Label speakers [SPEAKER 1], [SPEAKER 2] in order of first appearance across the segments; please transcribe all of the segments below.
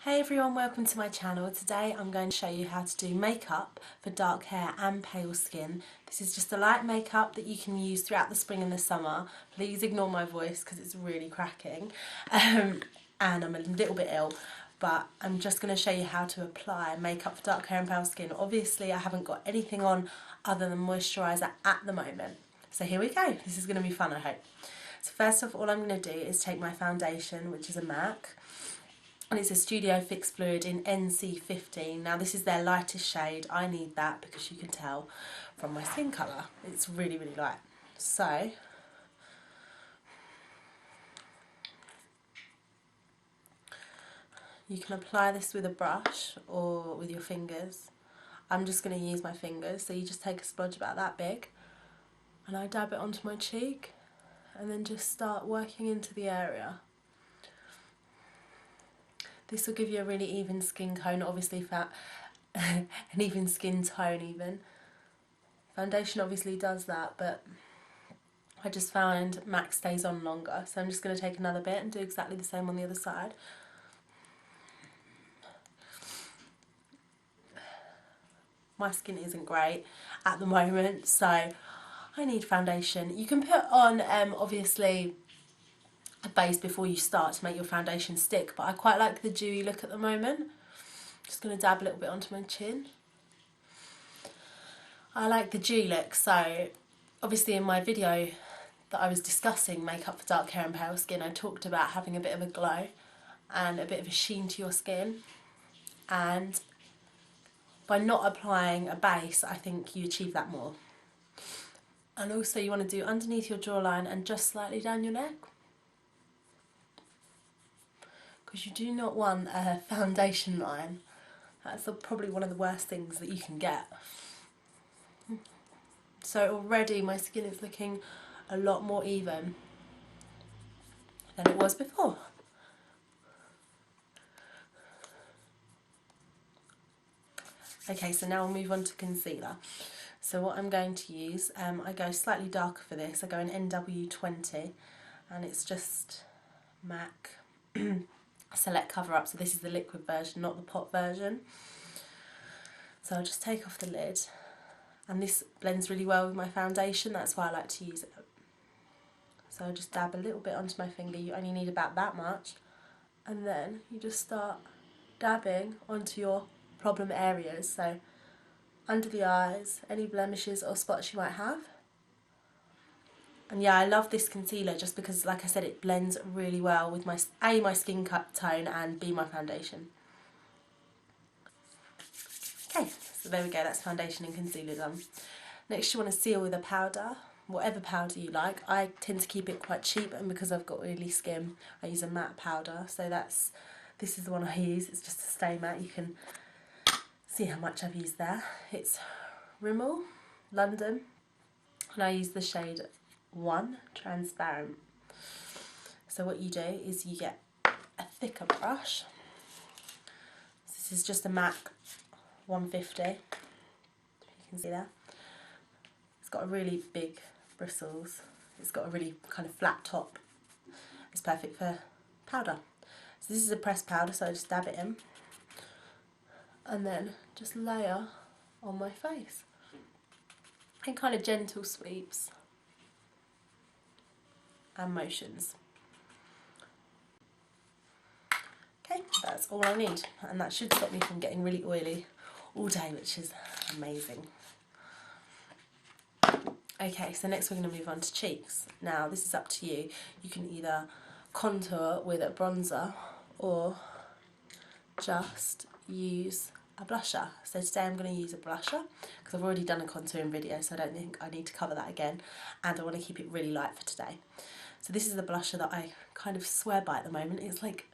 [SPEAKER 1] Hey everyone, welcome to my channel. Today I'm going to show you how to do makeup for dark hair and pale skin. This is just a light makeup that you can use throughout the spring and the summer. Please ignore my voice because it's really cracking and I'm a little bit ill, but I'm just going to show you how to apply makeup for dark hair and pale skin. Obviously I haven't got anything on other than moisturiser at the moment. So here we go. This is going to be fun, I hope. So first off, all I'm going to do is take my foundation, which is a MAC. And it's a Studio Fix Fluid in NC15. Now this is their lightest shade. I need that because you can tell from my skin colour. It's really, really light. So, you can apply this with a brush or with your fingers. I'm just going to use my fingers. So you just take a sponge about that big and I dab it onto my cheek and then just start working into the area. This will give you a really even skin tone, obviously an even skin tone even. Foundation obviously does that, but I just found MAC stays on longer. So I'm just going to take another bit and do exactly the same on the other side. My skin isn't great at the moment, so I need foundation. You can put on, obviously, a base before you start to make your foundation stick, but I quite like the dewy look at the moment. Just going to dab a little bit onto my chin. I like the dewy look, so obviously in my video that I was discussing makeup for dark hair and pale skin, I talked about having a bit of a glow and a bit of a sheen to your skin, and by not applying a base I think you achieve that more. And also you want to do underneath your jawline and just slightly down your neck, because you do not want a foundation line. That's probably one of the worst things that you can get. So already my skin is looking a lot more even than it was before. Okay, so now we'll move on to concealer. So what I'm going to use, I go slightly darker for this. I go in NW20 and it's just MAC Select Cover Up. So this is the liquid version, not the pot version. So I'll just take off the lid, and this blends really well with my foundation, that's why I like to use it. So I'll just dab a little bit onto my finger. You only need about that much, and then you just start dabbing onto your problem areas, so under the eyes, any blemishes or spots you might have. And yeah, I love this concealer just because, like I said, it blends really well with my skin tone and B, my foundation. Okay, so there we go, that's foundation and concealer done. Next you want to seal with a powder, whatever powder you like. I tend to keep it quite cheap, and because I've got oily skin I use a matte powder, so this is the one I use. It's just a Stay Matte. You can see how much I've used there. It's Rimmel London and I use the shade 1 Transparent. So what you do is you get a thicker brush. This is just a MAC 150, you can see there. It's got a really big bristles, it's got a really kind of flat top. It's perfect for powder. So this is a pressed powder, so I just dab it in and then just layer on my face in kind of gentle sweeps and motions. Okay, that's all I need, and that should stop me from getting really oily all day, which is amazing. Okay, so next we're going to move on to cheeks. Now this is up to you. You can either contour with a bronzer or just use a blusher. So today I'm going to use a blusher because I've already done a contouring video, so I don't think I need to cover that again, and I want to keep it really light for today. So this is the blusher that I kind of swear by at the moment. It's like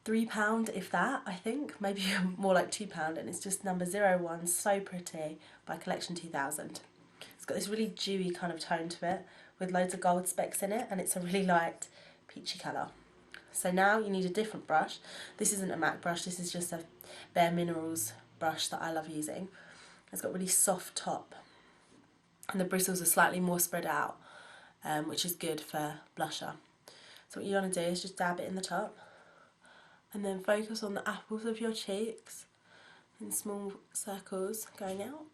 [SPEAKER 1] £3, if that, I think, maybe more like £2, and it's just number 01 So Pretty by Collection 2000. It's got this really dewy kind of tone to it with loads of gold specks in it, and it's a really light peachy colour. So now you need a different brush. This isn't a MAC brush, this is just a Bare Minerals brush that I love using. It's got a really soft top and the bristles are slightly more spread out, which is good for blusher. So what you want to do is just dab it in the top and then focus on the apples of your cheeks in small circles going out.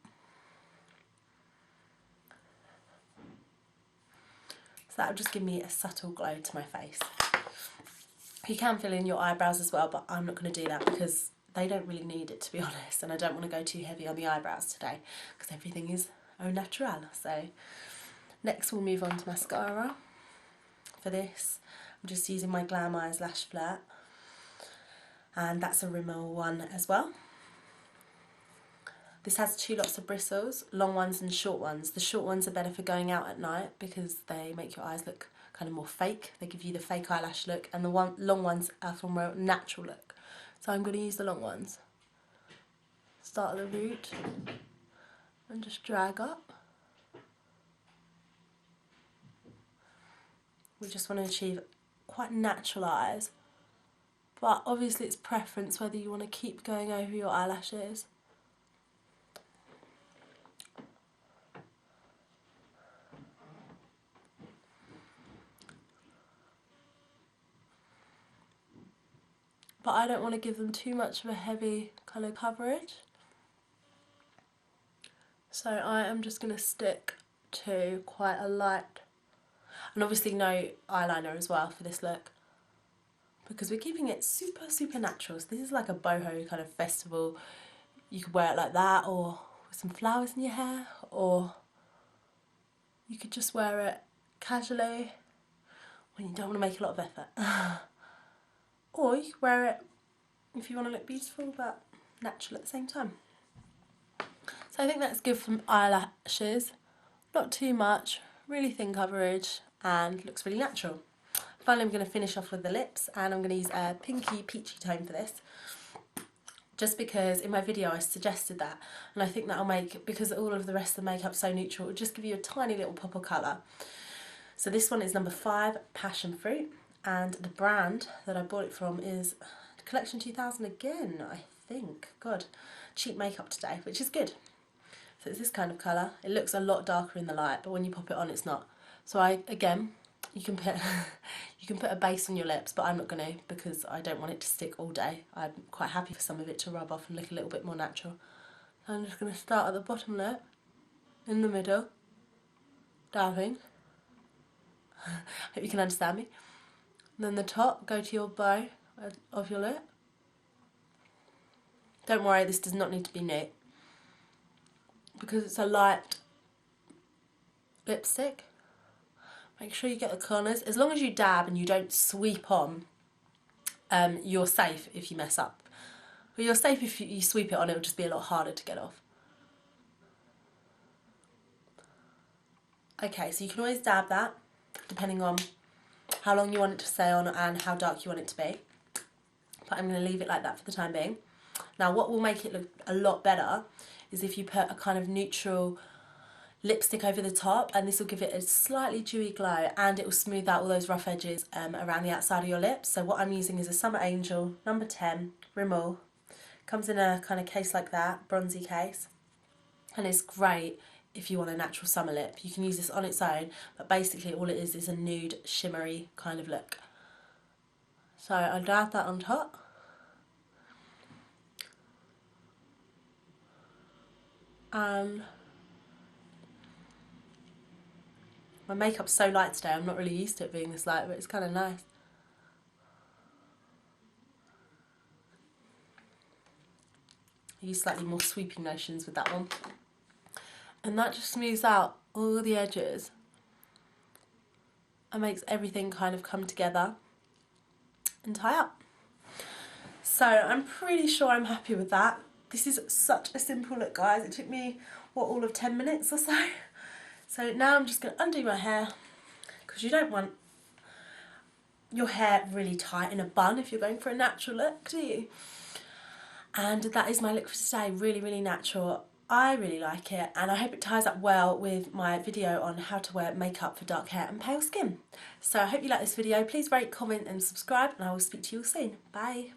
[SPEAKER 1] So that will just give me a subtle glow to my face. You can fill in your eyebrows as well, but I'm not going to do that because they don't really need it, to be honest, and I don't want to go too heavy on the eyebrows today because everything is au naturel. So next we'll move on to mascara. For this, I'm just using my Glam Eyes Lash Flirt, and that's a Rimmel one as well. This has 2 lots of bristles, long ones and short ones. The short ones are better for going out at night because they make your eyes look kind of more fake. They give you the fake eyelash look, and the long ones are for a more natural look. So I'm going to use the long ones. Start at the root and just drag up. We just want to achieve quite natural eyes, but obviously it's preference whether you want to keep going over your eyelashes. But I don't want to give them too much of a heavy colour coverage. So I am just going to stick to quite a light, and obviously no eyeliner as well for this look, because we're keeping it super, super natural. So this is like a boho kind of festival. You could wear it like that, or with some flowers in your hair, or you could just wear it casually when you don't want to make a lot of effort. Or you could wear it if you want to look beautiful but natural at the same time. So I think that's good for eyelashes. Not too much, really thin coverage, and looks really natural. Finally, I'm going to finish off with the lips, and I'm going to use a pinky peachy tone for this. Just because in my video I suggested that, and I think that'll make, because all of the rest of the makeup's so neutral, it'll just give you a tiny little pop of colour. So this one is number 5, Passion Fruit, and the brand that I bought it from is Collection 2000 again, I think. God, cheap makeup today, which is good. So it's this kind of colour. It looks a lot darker in the light, but when you pop it on it's not. So you can put a base on your lips, but I'm not going to, because I don't want it to stick all day. I'm quite happy for some of it to rub off and look a little bit more natural. So I'm just going to start at the bottom lip, in the middle, dabbing. Hope you can understand me. And then the top, go to your bow of your lip. Don't worry, this does not need to be neat, because it's a light lipstick. Make sure you get the corners. As long as you dab and you don't sweep on, you're safe if you mess up. Well, you're safe if you sweep it on, it'll just be a lot harder to get off. Okay, so you can always dab that, depending on how long you want it to stay on and how dark you want it to be. But I'm going to leave it like that for the time being. Now what will make it look a lot better is if you put a kind of neutral lipstick over the top, and this will give it a slightly dewy glow, and it will smooth out all those rough edges around the outside of your lips. So what I'm using is a Summer Angel number 10 Rimmel. Comes in a kind of case like that, bronzy case, and it's great if you want a natural summer lip. You can use this on its own, but basically all it is a nude shimmery kind of look. So I'll dab that on top. My makeup's so light today, I'm not really used to it being this light, but it's kind of nice. I use slightly more sweeping motions with that one. And that just smooths out all the edges and makes everything kind of come together and tie up. So I'm pretty sure I'm happy with that. This is such a simple look, guys. It took me, what, all of 10 minutes or so? So now I'm just going to undo my hair, because you don't want your hair really tight in a bun if you're going for a natural look, do you? And that is my look for today, really, really natural. I really like it, and I hope it ties up well with my video on how to wear makeup for dark hair and pale skin. So I hope you like this video. Please rate, comment and subscribe, and I will speak to you all soon. Bye.